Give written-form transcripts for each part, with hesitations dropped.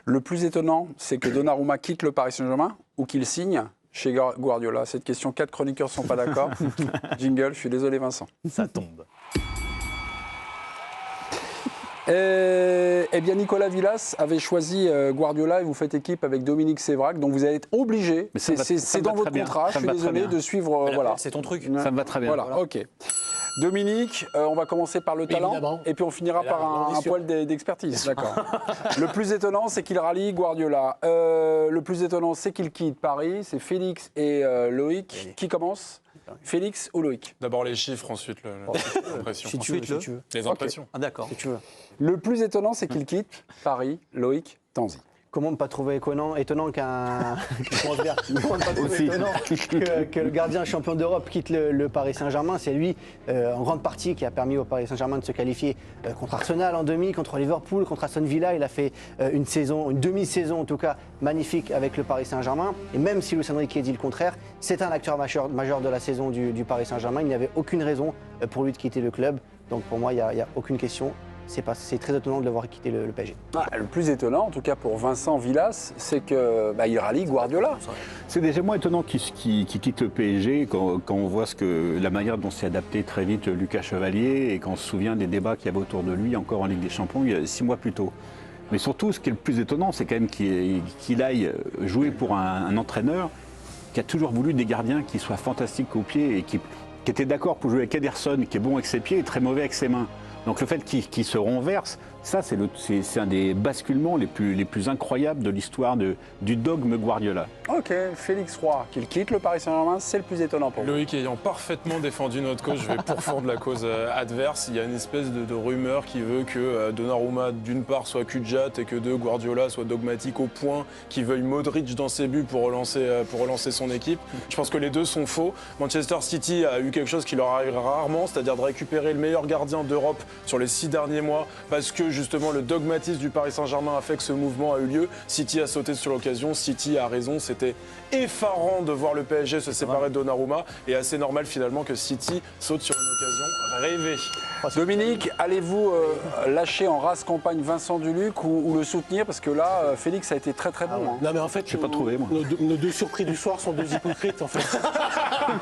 Le plus étonnant, c'est que Donnarumma quitte le Paris Saint-Germain ou qu'il signe chez Guardiola. Cette question, 4 chroniqueurs ne sont pas d'accord. Jingle, je suis désolé Vincent. Ça tombe. Eh bien, Nicolas Villas avait choisi Guardiola et vous faites équipe avec Dominique Sévrac, donc vous allez être obligé, c'est dans votre contrat, je suis désolé, de suivre... voilà. C'est ton truc. Ça me va très bien. Voilà, ok. Dominique, on va commencer par le talent, évidemment. et puis on finira par un poil d'expertise. D'accord. Le plus étonnant, c'est qu'il rallie Guardiola. Le plus étonnant, c'est qu'il quitte Paris. C'est Félix et Loïc. Qui commence ? Félix ou Loïc ? D'abord les chiffres, ensuite l'impression. Si tu veux. Les impressions. Ah, d'accord. Si tu veux. Le plus étonnant, c'est qu'il quitte Paris. Loïc, Tanzi. Comment ne pas trouver étonnant qu'un comment dire, comment ne pas trouver étonnant que le gardien champion d'Europe quitte le Paris Saint-Germain. C'est lui, en grande partie, qui a permis au Paris Saint-Germain de se qualifier contre Arsenal en demi, contre Liverpool, contre Aston Villa. Il a fait une demi-saison en tout cas, magnifique avec le Paris Saint-Germain. Et même si Luis Enrique dit le contraire, c'est un acteur majeur de la saison du Paris Saint-Germain. Il n'y avait aucune raison pour lui de quitter le club. Donc pour moi, il n'y a aucune question. C'est très étonnant de le voir quitter le PSG. Le plus étonnant, en tout cas pour Vincent Villas, c'est qu'il rallie Guardiola. C'est déjà moins étonnant qu'il quitte le PSG quand on voit la manière dont s'est adapté très vite Lucas Chevalier et quand on se souvient des débats qu'il y avait autour de lui encore en Ligue des Champions il y a 6 mois plus tôt. Mais surtout, ce qui est le plus étonnant, c'est quand même qu'il aille jouer pour un entraîneur qui a toujours voulu des gardiens qui soient fantastiques au pied et qui était d'accord pour jouer avec Ederson, qui est bon avec ses pieds et très mauvais avec ses mains. Donc le fait qu'il se renverse, ça c'est un des basculements les plus incroyables de l'histoire du dogme Guardiola. Ok, Félix Roy, qu'il quitte le Paris Saint-Germain, c'est le plus étonnant pour vous. Loïc ayant parfaitement défendu notre cause, je vais pourfendre la cause adverse. Il y a une espèce de rumeur qui veut que Donnarumma, d'une part, soit cul-de-jatte et que Guardiola soit dogmatique au point qu'il veuille Modric dans ses buts pour relancer son équipe. Je pense que les deux sont faux. Manchester City a eu quelque chose qui leur arrive rarement, c'est-à-dire de récupérer le meilleur gardien d'Europe sur les 6 derniers mois parce que justement le dogmatisme du Paris Saint-Germain a fait que ce mouvement a eu lieu. City a sauté sur l'occasion, City a raison, c'était effarant de voir le PSG se séparer de Donnarumma et assez normal finalement que City saute sur une occasion rêvée. Dominique, allez-vous lâcher en race campagne Vincent Duluc ou le soutenir? Parce que là, Félix a été très très bon. Hein. Non mais en fait, je n'ai pas trouvé moi. Nos deux surpris du soir sont deux hypocrites en fait.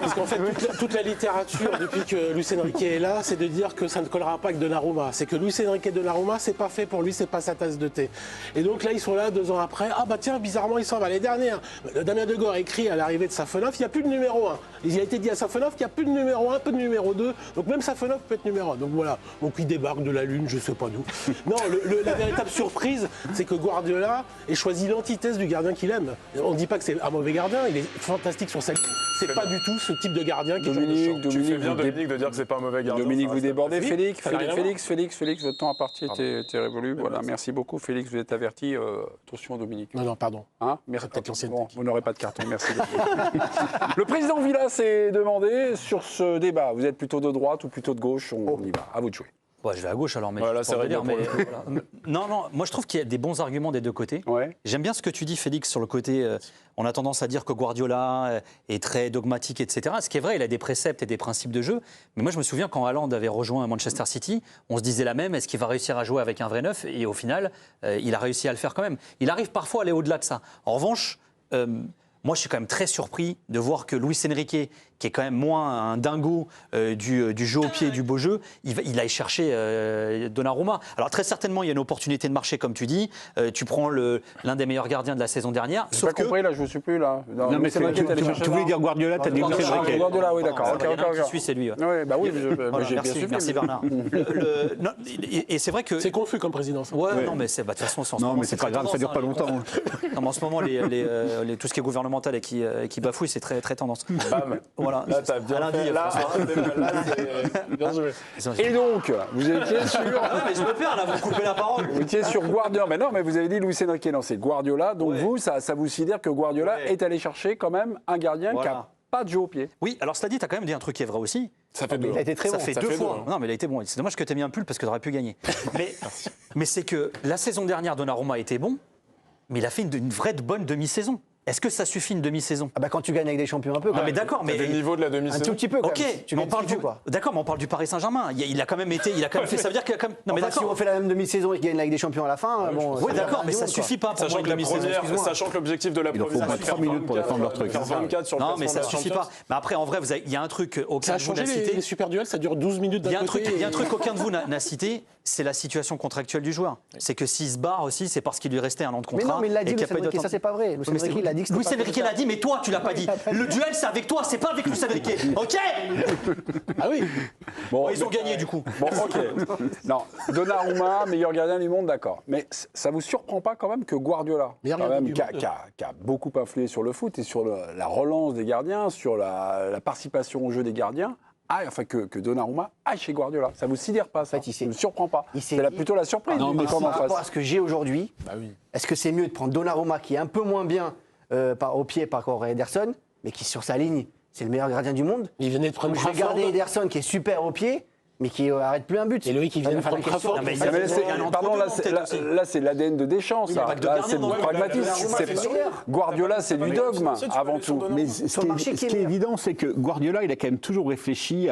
Parce qu'en fait, toute la littérature depuis que Luis Enrique est là, c'est de dire que ça ne collera pas avec Donnarumma. C'est que Luis Enrique Donnarumma, c'est pas fait pour lui, c'est pas sa tasse de thé. Et donc là, ils sont là 2 ans après. Ah bah tiens, bizarrement, il s'en va. Les dernières, Damien Degord a écrit à l'arrivée de Safonov, il n'y a plus de numéro 1. Il a été dit à Safonov qu'il n'y a plus de numéro 1, peu de numéro 2. Donc même Safonov peut être numéro 1. Donc voilà, donc il débarque de la Lune, je sais pas d'où. Non, la véritable surprise, c'est que Guardiola ait choisi l'antithèse du gardien qu'il aime. On ne dit pas que c'est un mauvais gardien, il est fantastique sur sa ligne. C'est pas du tout ce type de gardien qui est Tu fais bien, Dominique, de dire que c'est pas un mauvais gardien. Dominique, vous débordez. Oui, Félix, ça n'a rien à Félix, votre temps à partir était révolu. Voilà, merci beaucoup. Félix, vous êtes averti. Attention, Dominique. Non, pardon. Hein, merci. Peut-être l'ancienne Bon, vous n'aurez pas de carton, merci. Le président Villas s'est demandé sur ce débat. Vous êtes plutôt de droite ou plutôt de gauche? On y va. À vous de jouer. Ouais, je vais à gauche alors, mais voilà, je peux pas c'est dire, vrai. mais voilà. Non, moi je trouve qu'il y a des bons arguments des deux côtés. Ouais. J'aime bien ce que tu dis, Félix, sur le côté. On a tendance à dire que Guardiola est très dogmatique, etc. Ce qui est vrai, il a des préceptes et des principes de jeu. Mais moi, je me souviens quand Haaland avait rejoint Manchester City, on se disait la même, est-ce qu'il va réussir à jouer avec un vrai neuf? Et au final, il a réussi à le faire quand même. Il arrive parfois à aller au-delà de ça. En revanche, moi, je suis quand même très surpris de voir que Luis Enrique, qui est quand même moins un dingo du jeu au pied et du beau jeu, il aille chercher Donnarumma. Alors très certainement, il y a une opportunité de marché, comme tu dis. Tu prends l'un des meilleurs gardiens de la saison dernière. J'ai pas compris, là, je ne suis plus là. Non, mais tu voulais dire Guardiola, tu as dit Enrique. Guardiola, oui, d'accord. Qui suit, c'est lui. Oui, bah oui, j'ai bien suivi. Merci Bernard. Et c'est vrai que... C'est confus comme président. Ouais, non, mais de toute façon, non, mais c'est pas grave, ça dure pas longtemps. En ce moment, tout ce qui est gouvernemental et qui bafouille, c'est très tendance. Voilà. Là, t'as bien fait. Là, c'est bien joué. Et donc, vous étiez sur... mais je me perds, là, vous coupez la parole. Vous étiez sur Guardiola. Mais non, mais vous avez dit Luis Enrique, non, c'est Guardiola. Donc vous, ça vous sidère que Guardiola est allé chercher quand même un gardien qui n'a pas de jeu au pied. Oui, alors cela dit, tu as quand même dit un truc qui est vrai aussi. Ça fait deux. Il a été très bon. Ça fait deux fois. Non, mais il a été bon. C'est dommage que tu aies mis un pull parce que tu aurais pu gagner. Mais c'est que la saison dernière, Donnarumma a été bon, mais il a fait une vraie bonne demi-saison. Est-ce que ça suffit une demi-saison? Ah bah quand tu gagnes avec des champions un peu. Non, mais d'accord, mais le niveau de la Un demi-saison. tout petit peu. ok, mais on parle du d'accord, mais on parle du Paris Saint-Germain. Il a quand même été, il a quand même fait. Ça veut dire qu'il a quand même. Non mais Enfin, si on d'accord. fait la même demi-saison et qu'il gagne la Ligue des Champions à la fin, bon. Oui, d'accord, mais ça suffit pas pour moi une demi-saison. Sachant que l'objectif de la Il en faut première, moins c'est de 3 minutes pour défendre leur truc. 24 sur le Non, mais classement ça de la suffit Champions. pas. Mais après, en vrai, il y a un truc aucun Ça a de vous changé n'a les cité. super duels, ça dure 12 minutes d'un Il y a un côté. truc, il y a un truc qu'aucun de vous n'a cité, c'est la situation contractuelle du joueur. C'est que s'il se barre aussi, c'est parce qu'il lui restait un an de Mais contrat. non, mais il l'a dit, et qu'il y a Luis pas eu Enrique, ça c'est pas vrai. Luis Enrique, il a dit que Luis c'était pas Enrique comme l'a ça. dit, mais toi, tu l'as pas dit. Le duel, c'est avec toi, c'est pas avec Luis Enrique. Ok. Ah oui. Bon, Ils ont gagné du coup. Bon, ok. Non, Donnarumma, meilleur gardien du monde, d'accord. Mais ça vous surprend pas quand même que Guardiola, Meilleur quand gardien même, du qui a beaucoup influé sur le foot et sur la relance des gardiens, sur la participation au jeu des gardiens, que Donnarumma aille chez Guardiola. Ça vous sidère pas, ça? En fait, Ça ne me surprend pas. il s'est C'est dit- plutôt la surprise. Non, mais du si, camp en Par rapport face. à ce que j'ai aujourd'hui, Bah oui. est-ce que c'est mieux de prendre Donnarumma qui est un peu moins bien au pied par rapport à Ederson, mais qui sur sa ligne, c'est le meilleur gardien du monde? Il venait de prendre Je vais garder Ederson qui est super au pied, mais qui arrête plus un but. Et Loïc, il vient de prendre Trafford. Non, mais Ah, mais il y a un pardon, là, entre-deux, c'est- peut-être aussi. là, c'est l'ADN de Deschamps, Il y a ça. pas que de Là, gardien c'est du dans le- pragmatisme. Donnarumma, C'est- c'est le meilleur. Guardiola, c'est du dogme, Ça, tu peux avant aller sur tout. Donnarumma. Mais ce Sur le marché, qui est qui est meilleur. évident, c'est que Guardiola, il a quand même toujours réfléchi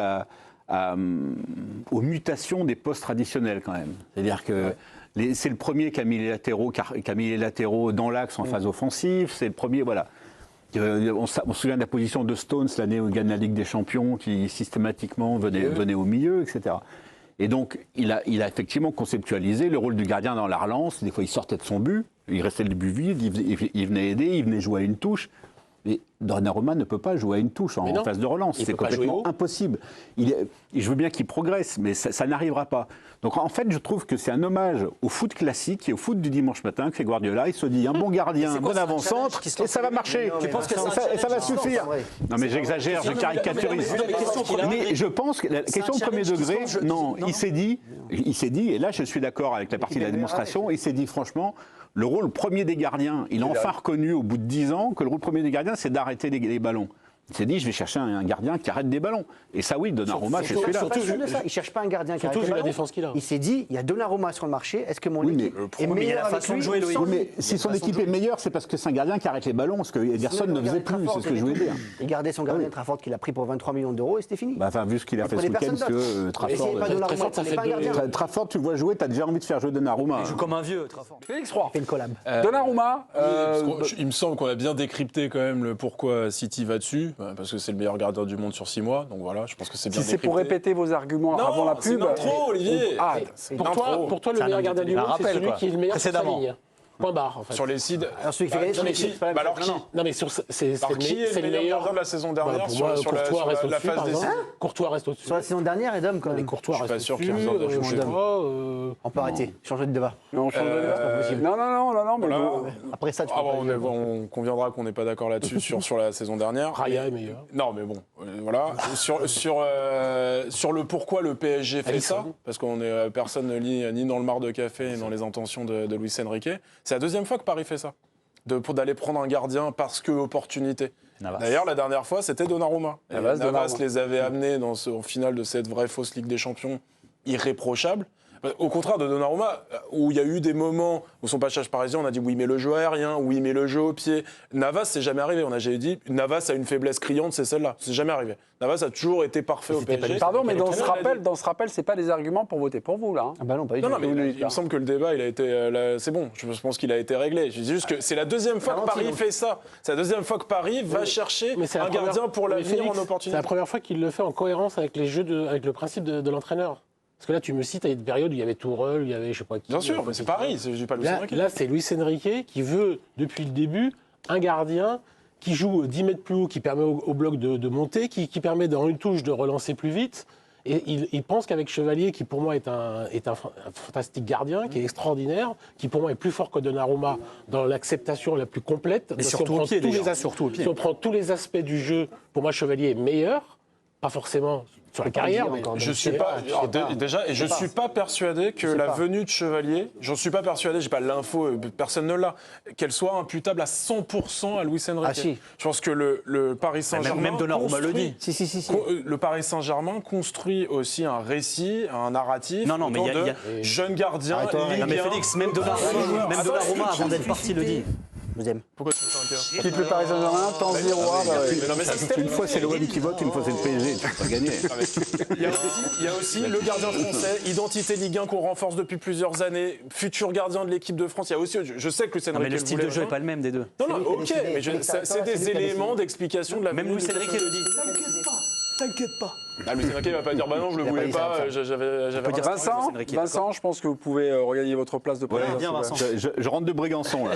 aux mutations des postes traditionnels quand même. C'est-à-dire que c'est le premier qui a mis les latéraux dans l'axe en phase offensive. C'est le premier, voilà. On se souvient de la position de Stones l'année où il gagne la Ligue des Champions, qui systématiquement venait au milieu, etc. Et donc, il a effectivement conceptualisé le rôle du gardien dans la relance. Des fois, il sortait de son but, il restait le but vide, il venait aider, il venait jouer à une touche. Mais Donnarumma ne peut pas jouer à une touche en phase de relance. Il C'est peut pas jouer complètement haut. impossible. Je veux bien qu'il progresse, mais ça n'arrivera pas. Donc en fait, je trouve que c'est un hommage au foot classique et au foot du dimanche matin que fait Guardiola. Il se dit un bon gardien, un quoi, bon c'est un avant-centre, challenge qui se et lance ça va sur lui. marcher. Tu penses que c'est un Et ça va challenge suffire. en vrai. Non mais j'exagère, je caricaturise. Non, mais question premier Mais je pense que la question de premier challenge qui se degré, lance, non, il s'est dit, et là je suis d'accord avec la partie de la démonstration, il s'est dit franchement, le rôle premier des gardiens, il a enfin reconnu au bout de 10 ans que le rôle premier des gardiens, c'est d'arrêter les ballons. Il s'est dit, je vais chercher un gardien qui arrête des ballons. Et ça, oui, Donnarumma, c'est celui-là. Surtout, il ne cherche pas un gardien qui Surtout arrête vu les la ballons. défense qu'il a. Il s'est dit, il y a Donnarumma sur le marché, est-ce que mon Oui, équipe mais est mais il y a la meilleure avec façon de lui jouer, ou Loïc. sans Oui, lui mais si son équipe est meilleure, c'est parce que c'est un gardien qui arrête les ballons, ce que Ederson ne faisait plus, c'est ce que je voulais dire. Il gardait son gardien Trafford qu'il a pris pour 23 millions d'euro et c'était fini. Bah, enfin, vu ce qu'il a fait Prenez ce week-end, personne parce d'autre. que Mais s'il n'y avait pas Donnarumma, Trafford, ça il n'est fait pas un deux- gardien. Trafford, tu le vois jouer, t'as déjà envie de faire jouer Donnarumma. Il joue comme un vieux, Trafford. Félix Roy. Fait une collab. Donnarumma, Il me semble qu'on a bien décrypté quand même le pourquoi City va dessus, parce que c'est le meilleur gardien du monde sur 6 mois. Donc voilà, je pense que c'est bien si c'est pour décrypté. répéter vos arguments Non, avant la c'est pub. une intro, Olivier. Ah, Pour toi, le meilleur gardien du un monde, c'est rappel, celui quoi. qui est le meilleur sur sa Précédemment. ligne. Point barre, en fait. Sur les seeds. Alors celui qui fait gagner son non, mais équipe, qui c'est pas la Bah même alors chose. qui Non, mais c'est Alors, qui est le meilleur gardien de la saison dernière Pour sur moi, la Courtois reste la au-dessus, phase par des exemple. seeds? Courtois reste au-dessus. Sur la saison dernière, Edom quand Mais même. Courtois Je suis reste pas sûr au-dessus. qu'il y ait besoin de je changer. sais pas, On peut arrêter, changer de débat. Non, on change de Euh, débat. Non, mais voilà. vous- Après ça, tu peux Ah bon, pas on conviendra qu'on n'est pas d'accord là-dessus sur la saison dernière. Raya est meilleur. Non, mais bon, voilà. Sur le pourquoi le PSG fait Alisson. ça, parce qu'on est personne ne lit ni dans le mar de café ni dans les intentions de Luis Enrique. C'est la deuxième fois que Paris fait ça, d'aller prendre un gardien parce que opportunité. Navas. D'ailleurs, la dernière fois, c'était Donnarumma. Et Navas, Navas Donnarumma. les avait amenés en finale de cette vraie fausse Ligue des Champions irréprochable. Au contraire de Donnarumma, où il y a eu des moments où son passage parisien, on a dit oui, mais le jeu aérien, oui, mais le jeu au pied. Navas, c'est jamais arrivé. On a jamais dit Navas a une faiblesse criante, c'est celle-là. C'est jamais arrivé. Navas a toujours été parfait au PSG. Pardon, mais dans Quel ce entraîneur rappel, c'est pas des arguments pour voter pour vous, là. hein. Ah bah non, pas du Non, tout. non, mais il me semble que le débat, il a été. C'est bon, je pense qu'il a été réglé. Je dis juste que c'est la deuxième fois que Valentino. Paris fait ça. C'est la deuxième fois que Paris va chercher Mais c'est la un première- gardien pour mais l'avenir Félix, en C'est opportunité. la première fois qu'il le fait en cohérence avec avec le principe de l'entraîneur. Parce que là, tu me cites à une période où il y avait Tourelle, il y avait je sais pas qui. Bien sûr, mais c'est Paris, je dis pas Luis Enrique. Là, c'est Luis Enrique qui veut, depuis le début, un gardien qui joue 10 mètres plus haut, qui permet au bloc de monter, qui permet dans une touche de relancer plus vite. Et il pense qu'avec Chevalier, qui pour moi est un fantastique gardien, qui est extraordinaire, qui pour moi est plus fort que Donnarumma dans l'acceptation la plus complète. Mais Si surtout on au prend pied, tous déjà, les as- surtout au pied. Si on prend tous les aspects du jeu, pour moi Chevalier est meilleur, pas forcément sur la carrière, mais Je suis pas, déjà, et je suis pas persuadé que la venue de Chevalier, j'en suis pas persuadé, j'ai pas l'info, personne ne l'a, qu'elle soit imputable à 100% à Luis Enrique. Ah, si. Je pense que le Paris Saint-Germain, Même Donnarumma le dit. Si. Le Paris Saint-Germain construit aussi un récit, un narratif. Non, non, mais autour il y a- de jeunes gardiens, Arrête-toi, Non, mais ligue 1. Félix, même Donnarumma, avant d'être parti, le dit. Deuxième. Pourquoi tu fais un cœur? Quitte le Paris Saint-Germain, temps 0. Mais non, mais ça, c'est Une fois c'est l'OM qui vote, une fois c'est le PSG, tu peux pas gagner. Il y a aussi le gardien français, identité Ligue 1 qu'on renforce depuis plusieurs années, futur gardien de l'équipe de France. Il y a aussi, je sais que Luis Non, Enrique mais le style de jeu n'est pas le même des deux. Non, non, ok, décidé. mais C'est c'est des lui qui a éléments décidé. d'explication de la Même venue Luis du Enrique coach. le dit. Ah, Luis Enrique il va pas dire bah non, je le Il a voulais pas dit ça, pas, ça. j'avais dire raté. ça. Vincent, Enrique, Vincent, je pense que vous pouvez regagner votre place de président. bien, Vincent. Je rentre de Brégançon là.